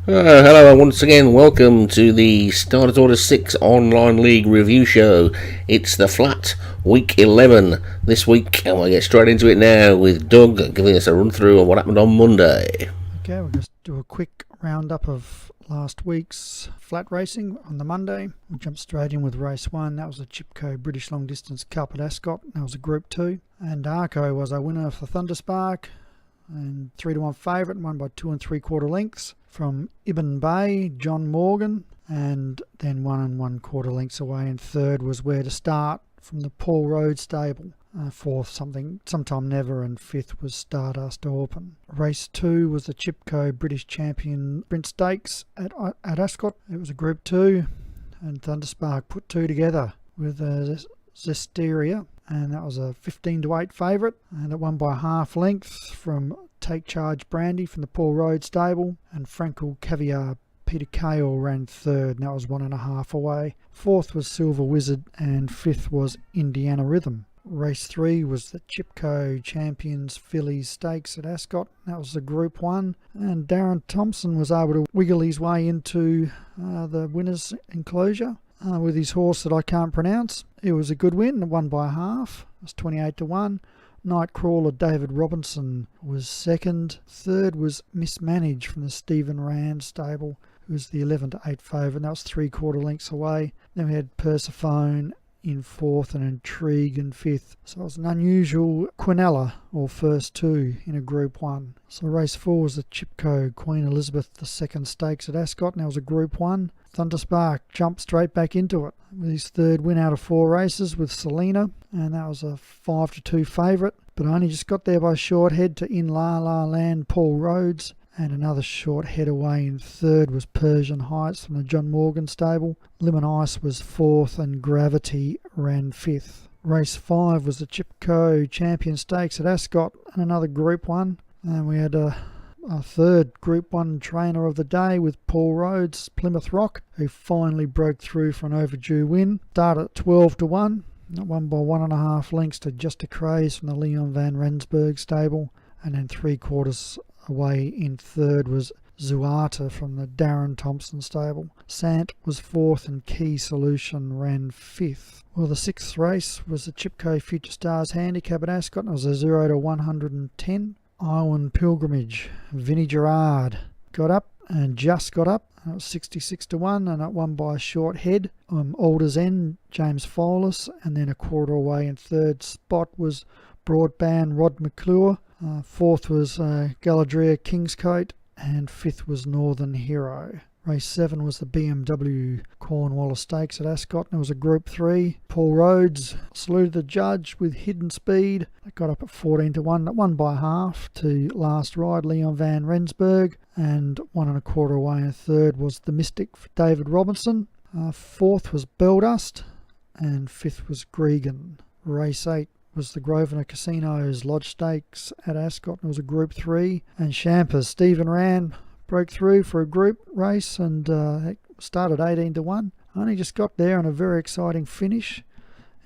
Hello and once again welcome to the Starters Order 6 Online League Review Show. It's the flat week 11 this week and we'll get straight into it now with Doug giving us a run through of what happened on Monday. Okay, we'll just do a quick roundup of last week's flat racing on the Monday. We'll jump straight in with race 1. That was the Chipco British Long Distance Cup at Ascot. That was a Group 2. And Darko was our winner for Thunderspark and 3-1 favourite and won by 2 3/4 lengths from Ibn Bay, John Morgan, and then 1 1/4 lengths away. And third was Where to Start from the Paul Road stable. Fourth, Sometime Never, and fifth was Stardust Orphan. Race 2 was the Chipco British Champion Sprint Stakes at Ascot. It was a Group 2, and Thunderspark put two together with Zesteria, and that was a 15-8 favourite, and it won by half length from Take Charge Brandy from the Paul Road stable, and Frankel Caviar Peter Kale ran third, and that was 1.5 away. Fourth was Silver Wizard, and fifth was Indiana Rhythm. Race 3 was the Chipco Champions Fillies Stakes at Ascot. That was the Group 1, and Darren Thompson was able to wiggle his way into the winner's enclosure with his horse that I can't pronounce. It was a good win, won by half. It was 28-1. Nightcrawler David Robinson was second. Third was Mismanaged from the Stephen Rand stable, who was the 11-8 favourite, and that was 3/4 lengths away. Then we had Persephone in fourth and Intrigue in fifth. So it was an unusual Quinella, or first two, in a Group 1. So race 4 was the Chipco Queen Elizabeth II Stakes at Ascot, and that was a Group 1. Thunderspark jumped straight back into it with his third win out of 4 races with Selena, and that was a 5-2 favourite, but only just got there by a short head to In La La Land Paul Rhodes. And another short head away in third was Persian Heights from the John Morgan stable. Lemon Ice was fourth, and Gravity ran fifth. Race 5 was the Chipco Champion Stakes at Ascot, and another Group 1. And we had a third Group 1 trainer of the day with Paul Rhodes, Plymouth Rock, who finally broke through for an overdue win. Started at 12-1. That won by 1.5 lengths to Just a Craze from the Leon Van Rensburg stable. And then 3/4 away in third was Zuata from the Darren Thompson stable. Sant was fourth, and Key Solution ran fifth. Well, the 6th race was the Chipco Future Stars Handicap at Ascot, and it was a 0-110. Iwan Pilgrimage, Vinnie Gerard got up and just got up. It was 66-1, and it won by a short head. Alder's End, James Folis, and then 1/4 away in third spot was Broadband Rod McClure. Fourth was Galadriel Kingscote, and fifth was Northern Hero. Race 7 was the BMW Cornwallis Stakes at Ascot, and it was a Group 3. Paul Rhodes saluted the judge with Hidden Speed. It got up at 14-1. It won by half to Last Ride, Leon Van Rensburg, and 1.25 away in third was The Mystic for David Robinson. Fourth was Beldust, and fifth was Gregan. Race 8 was the Grosvenor Casinos Lodge Stakes at Ascot, and it was a Group 3. And Champers Stephen Rand broke through for a group race, and it started 18-1. Only just got there on a very exciting finish.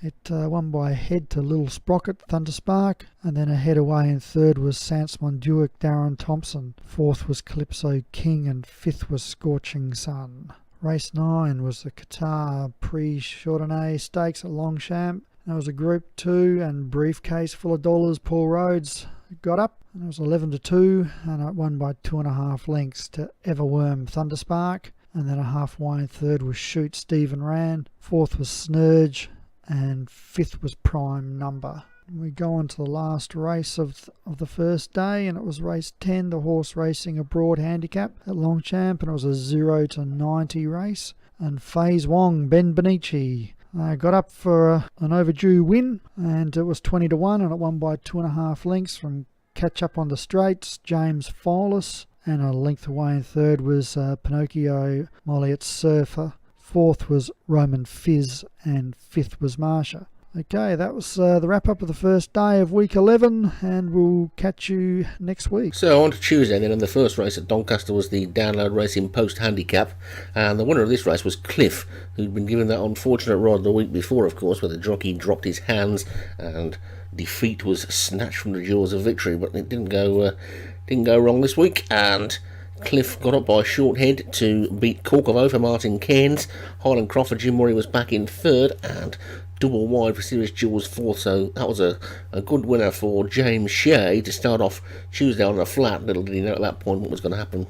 It won by a head to Little Sprocket, Thunderspark, and then a head away in third was Sans Monduic, Darren Thompson. Fourth was Calypso King, and fifth was Scorching Sun. Race 9 was the Qatar Prix-Chardonnay Stakes at Longchamp. That was a Group 2, and Briefcase Full of Dollars Paul Rhodes got up, and it was 11-2, and it won by 2.5 lengths to Everworm Thunderspark, and then a halfway in third was Shoot Stephen Rand. Fourth was Snurge, and fifth was Prime Number. We go on to the last race of the first day, and it was race 10, the Horse Racing Abroad Handicap at Longchamp, and it was a 0-90 race. And Faze Wong, Ben Benici, got up for an overdue win, and it was 20-1, and it won by 2.5 lengths from Catch Up on the Straights, James Folis, and a length away in third was Pinocchio Molliet Surfer. Fourth was Roman Fizz, and fifth was Marsha. Okay, that was the wrap-up of the first day of week 11, and we'll catch you next week. So on to Tuesday then, and the first race at Doncaster was the Download Racing Post Handicap, and the winner of this race was Cliff, who'd been given that unfortunate rod the week before, of course, where the jockey dropped his hands and defeat was snatched from the jaws of victory, but it didn't go wrong this week, and Cliff got up by a short head to beat Corkovo for Martin Cairns. Highland Crawford Jim Murray was back in third, and double wide for Serious Jules fourth, so that was a good winner for James Shea to start off Tuesday on the flat. Little did he know at that point what was going to happen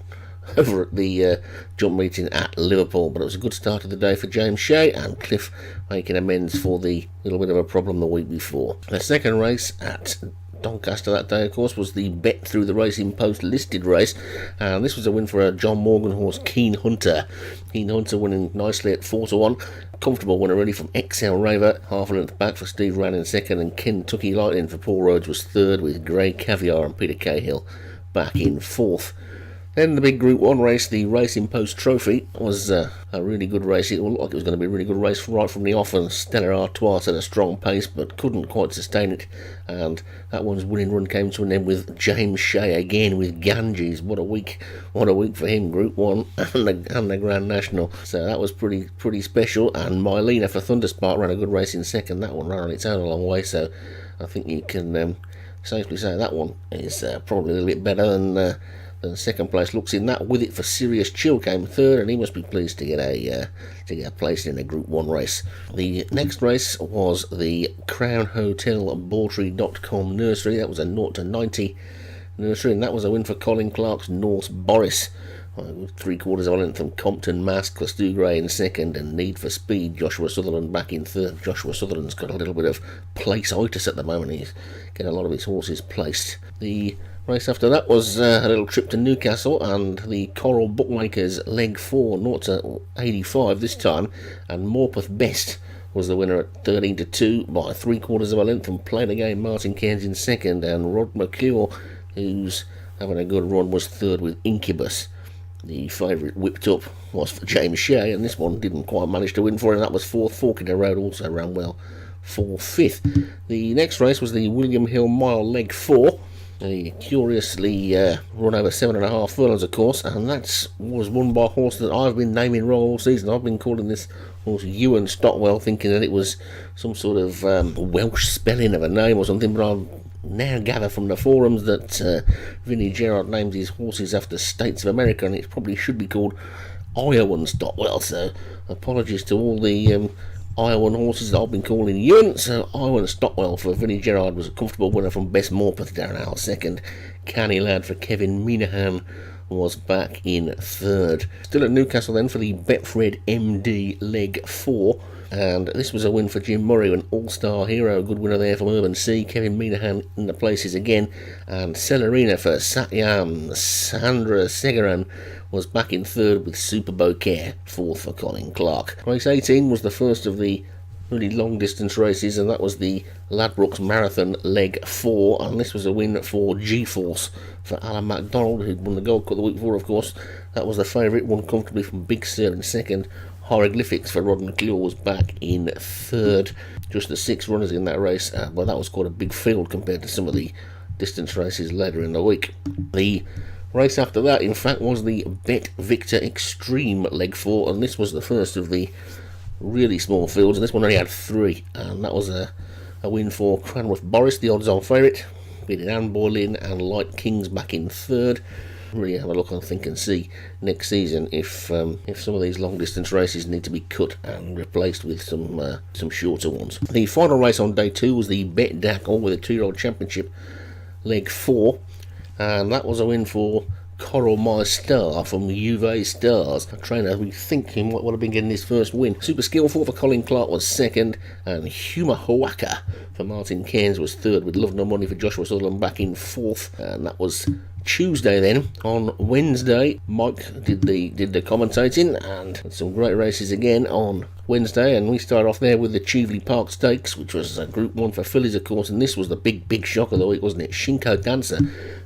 over at the jump meeting at Liverpool, but it was a good start of the day for James Shea, and Cliff making amends for the little bit of a problem the week before. The second race at Doncaster that day, of course, was the Bet Through the Racing Post listed race, and this was a win for a John Morgan horse, Keen Hunter. Keen Hunter winning nicely at 4-1. Comfortable winner really from XL Raver, half a length back for Steve Rann in second, and Kentucky Lightning for Paul Rhodes was third, with Grey Caviar and Peter Cahill back in fourth. Then the big Group 1 race, the Racing Post Trophy, was a really good race. It looked like it was going to be a really good race right from the off, and Stella Artois at a strong pace but couldn't quite sustain it, and that one's winning run came to an end with James Shea again with Ganges. What a week for him, Group 1 and the Grand National. So that was pretty special, and Mylena for Thunderspark ran a good race in second. That one ran on its own a long way, so I think you can safely say that one is probably a little bit better than second place looks in. That With It for Serious Chill came third, and he must be pleased to get a place in a Group 1 race. The next race was the Crown Hotel Bawtry.com Nursery. That was a 0-90 nursery, and that was a win for Colin Clark's Norse Boris. With 3/4 of a length from Compton Mask for Stu Gray in second, and Need for Speed, Joshua Sutherland back in third. Joshua Sutherland's got a little bit of place-itis at the moment. He's getting a lot of his horses placed. The race after that was a little trip to Newcastle, and the Coral Bookmakers Leg 4, 0-85 this time, and Morpeth Best was the winner at 13-2 by 3/4 of a length from Play the Game Martin Cairns in second, and Rod McClure, who's having a good run, was third with Incubus. The favourite whipped up was for James Shea, and this one didn't quite manage to win for him. That was fourth. Fork in the Road also ran well for fifth. The next race was the William Hill Mile Leg 4. He curiously run over 7.5 furlongs, of course, and that was won by a horse that I've been naming wrong all season. I've been calling this horse Ewan Stockwell, thinking that it was some sort of Welsh spelling of a name or something, but I've now gather from the forums that Vinnie Gerard names his horses after states of America, and it probably should be called Iowan Stockwell, so apologies to all the Iowan horses that I've been calling Ewan. So Iowan Stockwell for Vinnie Gerard was a comfortable winner from Best Morpeth, Darren Howell second. Canny Lad for Kevin Minahan was back in third. Still at Newcastle then for the Betfred MD Leg 4, and this was a win for Jim Murray, an all-star hero, a good winner there from Urban Sea. Kevin Minahan in the places again, and Celerina for Satyam. Sandra Segaran was back in third with Super Bouquet, fourth for Colin Clark. Race 18 was the first of the really long distance races, and that was the Ladbrokes Marathon Leg 4, and this was a win for G-Force for Alan MacDonald, who'd won the Gold Cup the week before, of course. That was the favourite, won comfortably from Big Sir in second. Hieroglyphics for Rod McClure was back in third. Just the 6 runners in that race, but that was quite a big field compared to some of the distance races later in the week. The race after that, in fact, was the Bet Victor Extreme Leg 4, and this was the first of the really small fields, and this one only had 3, and that was a win for Cranworth Boris, the odds-on favourite, beating Anne Boylin and Light Kings back in third. Really have a look and think and see next season if some of these long distance races need to be cut and replaced with some shorter ones. The final race on day 2 was the Bet Dak All with a 2-year-old championship Leg 4, and that was a win for Coral My Star from Juve Stars, a trainer we think he might well have been getting his first win. Super Skillful for Colin Clark was second, and Huma Hawaka for Martin Cairns was third, with Love No Money for Joshua Sutherland back in fourth. And that was Tuesday. Then on Wednesday, Mike did the commentating, and had some great races again on Wednesday, and we start off there with the Cheveley Park Stakes, which was a Group 1 for fillies, of course, and this was the big shock of the week, wasn't it? Shinko Dancer,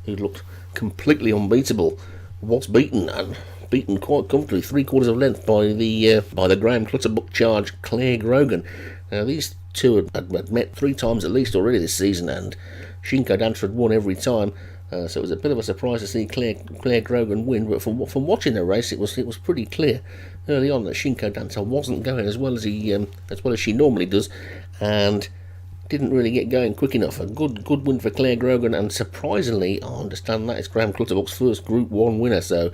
who looked completely unbeatable, was beaten, and beaten quite comfortably, 3/4 of a length by the Graham Clutterbuck charge Claire Grogan. Now these two had met 3 times at least already this season, and Shinko Dancer had won every time, so it was a bit of a surprise to see Claire Grogan win. But from watching the race, it was pretty clear early on that Shinko Dancer wasn't going as well as she normally does, and didn't really get going quick enough. A good win for Claire Grogan, and surprisingly, I understand that is Graham Clutterbuck's first Group 1 winner, so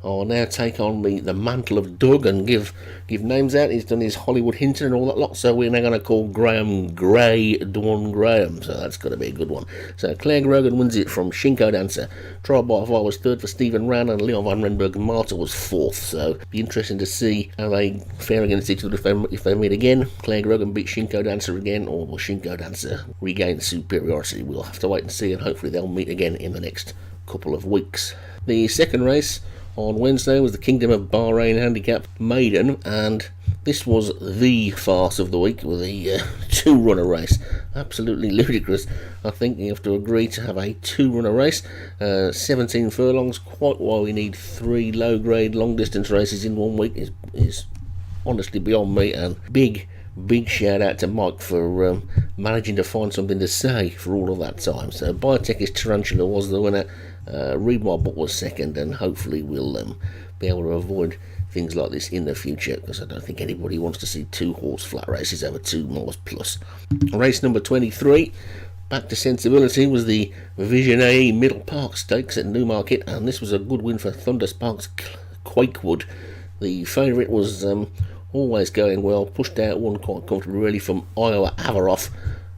I'll now take on the mantle of Doug and give names out. He's done his Hollywood Hinton and all that lot, so we're now going to call Graham Gray Dawn Graham, so that's going to be a good one. So Claire Grogan wins it from Shinko Dancer. Trial by Fire was third for Stephen Rann, and Leon van Renberg and Marta was fourth, so be interesting to see how they fare against each other if they meet again. Claire Grogan beat Shinko Dancer again, or will Shinko Dancer regain superiority? We'll have to wait and see, and hopefully they'll meet again in the next couple of weeks. The second race on Wednesday was the Kingdom of Bahrain Handicap Maiden, and this was the farce of the week with a two-runner race. Absolutely ludicrous. I think you have to agree to have a two-runner race. 17 furlongs, quite why we need 3 low-grade long-distance races in 1 week is honestly beyond me, and big shout out to Mike for managing to find something to say for all of that time. So Biotech's Tarantula was the winner. Read My Book was second, and hopefully we'll be able to avoid things like this in the future, because I don't think anybody wants to see 2-horse flat races over 2 miles plus. Race number 23, back to sensibility, was the Vision AE Middle Park Stakes at Newmarket, and this was a good win for Thunder Sparks Quakewood. The favourite was always going well, pushed out one quite comfortably really from Iowa Averoff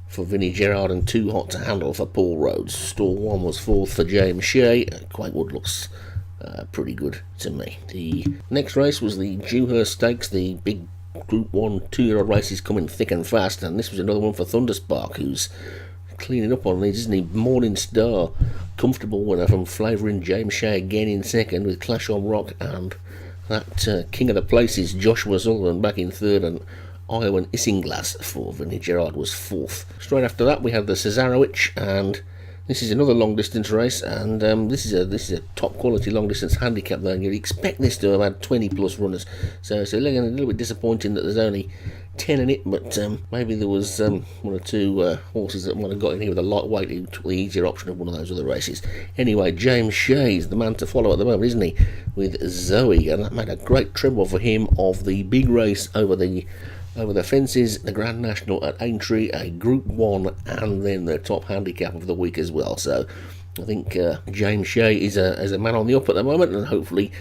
for Vinnie Gerard, and Too Hot to Handle for Paul Rhodes. Stall 1 was fourth for James Shea. Quakewood looks pretty good to me. The next race was the Dewhurst Stakes, the big Group 1 2-year-old races coming thick and fast, and this was another one for Thunderspark, who's cleaning up on these, isn't he? Morning Star, comfortable winner from Flavouring James Shea again in second, with Clash on Rock, and that King of the Places, Joshua Sullivan, back in third, and Iowan Isinglass for Vinnie Gerard was fourth. Straight after that we had the Cesarewitch, and this is another long distance race, and this is a top quality long distance handicap though, and you'd expect this to have had 20 plus runners, so it's a little bit disappointing that there's only 10 in it, but maybe there was 1 or 2 horses that might have got in here with a lightweight who took the easier option of one of those other races. Anyway, James Shea's the man to follow at the moment, isn't he, with Zoe, and that made a great treble for him of the big race over the fences, the Grand National at Aintree, a Group 1, and then the top handicap of the week as well. So I think James Shea is a man on the up at the moment, and hopefully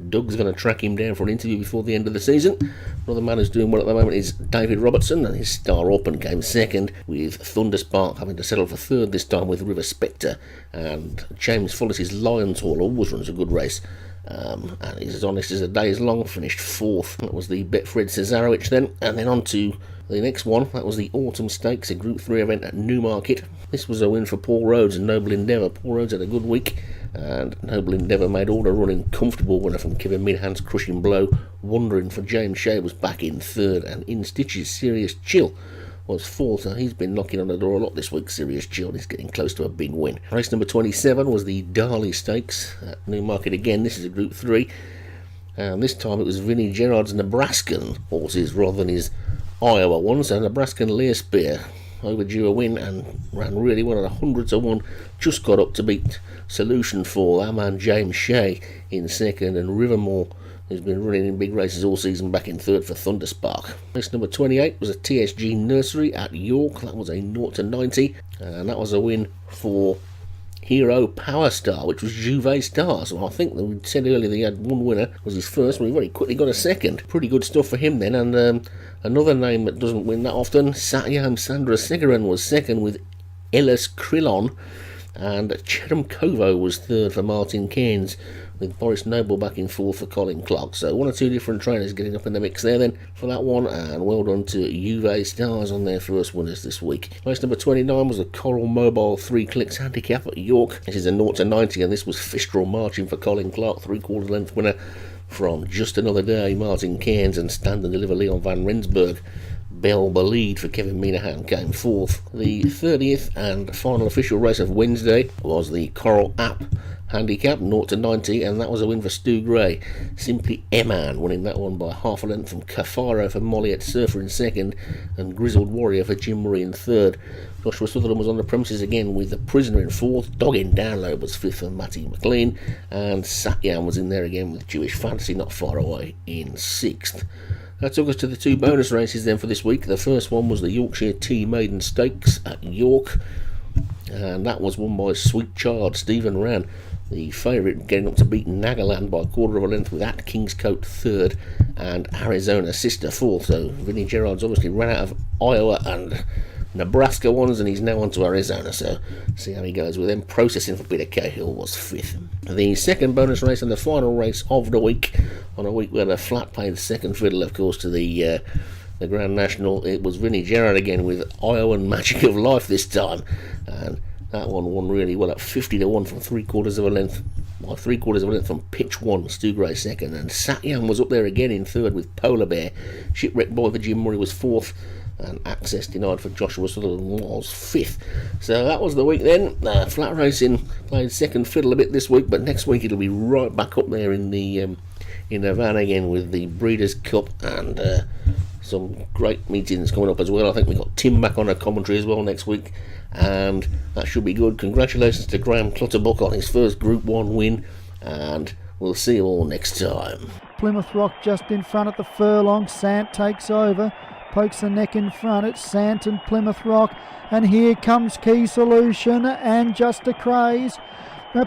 Doug's going to track him down for an interview before the end of the season. Another man who's doing well at the moment is David Robertson, and his Star Open came second, with Thunderspark having to settle for third this time with River Spectre, and James Follis's Lions Hall always runs a good race. And he's as honest as a day is long, finished fourth. That was the Betfred Cesarewitch then, and then on to the next one. That was the Autumn Stakes, a Group 3 event at Newmarket. This was a win for Paul Rhodes and Noble Endeavour. Paul Rhodes had a good week, and Noble Endeavour made all the running comfortable. Winner from Kevin Midhand's Crushing Blow. Wondering for James Shea was back in third, and In Stitch's Serious Chill was fourth, so he's been knocking on the door a lot this week. Serious Chill, he's getting close to a big win. Race number 27 was the Darley Stakes at Newmarket again. This is a Group 3, and this time it was Vinnie Gerard's Nebraskan horses rather than his Iowa ones. So Nebraskan Learspear overdue a win and ran really well at 100-1, just got up to beat Solution for our man James Shea in second, and Rivermore, who's been running in big races all season, back in third for Thunderspark. Race number 28 was a TSG Nursery at York. That was a 0-90, and that was a win for Hero Power Star, which was Juve Star. So I think that we said earlier that he had one winner, was his first, but he very quickly got a second. Pretty good stuff for him then, and another name that doesn't win that often, Satyam Chandrasekharan was second with Ellis Krillon, and Cherem Kovo was third for Martin Keynes, with Boris Noble back in fourth for Colin Clark. So 1 or 2 different trainers getting up in the mix there then for that one, and well done to Juve Stars on their first winners this week. Race number 29 was the Coral Mobile 3 Clicks Handicap at York. This is a 0-90, and this was Fistral marching for Colin Clark, 3/4 length winner from Just Another Day, Martin Keynes, and Stand and Deliver Leon van Rensburg. Belba lead for Kevin Minahan came fourth. The 30th and final official race of Wednesday was the Coral App Handicap 0-90, and that was a win for Stu Gray. Simply Eman winning that one by half a length from Cafaro for Molliet Surfer in second, and Grizzled Warrior for Jim Murray in third. Joshua Sutherland was on the premises again with The Prisoner in fourth. Dogging Download was fifth for Matty McLean, and Satyam was in there again with Jewish Fantasy not far away in sixth. That took us to the two bonus races then for this week. The first one was the Yorkshire Tea Maiden Stakes at York, and that was won by Sweet Child. Stephen Rann, the favourite, getting up to beat Nagaland by a quarter of a length, with at Kingscote third and Arizona Sister fourth. So Vinnie Gerard's obviously ran out of Iowa and Nebraska ones, and he's now on to Arizona, so see how he goes with them. Processing for Peter Cahill was fifth. The second bonus race and the final race of the week, on a week where the flat played second fiddle, of course, to the Grand National. It was Vinnie Gerard again with Iowan Magic of Life this time, and that one won really well at 50-1 from 3/4 of a length. By 3/4 of a length from pitch one. Stu Gray second, and Satyam was up there again in third with Polar Bear. Shipwreck Boy for Jim Murray was fourth, and Access Denied for Joshua Sutherland was fifth. So that was the week then. Flat racing played second fiddle a bit this week, but next week it'll be right back up there in the van again with the Breeders' Cup and some great meetings coming up as well. I think we've got Tim back on a commentary as well next week, and that should be good. Congratulations to Graham Clutterbuck on his first Group 1 win, and we'll see you all next time. Plymouth Rock just in front at the furlong. Sant takes over, pokes the neck in front. It's Sant and Plymouth Rock, and here comes Key Solution and Just a Craze.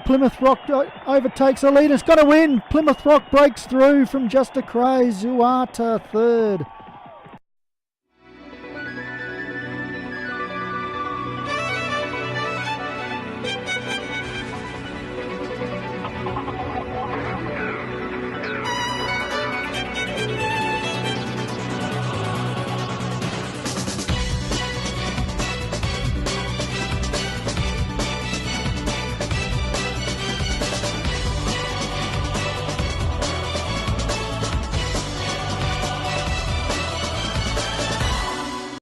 Plymouth Rock overtakes the lead. It's got to win. Plymouth Rock breaks through from Just a Craze. Zuata third.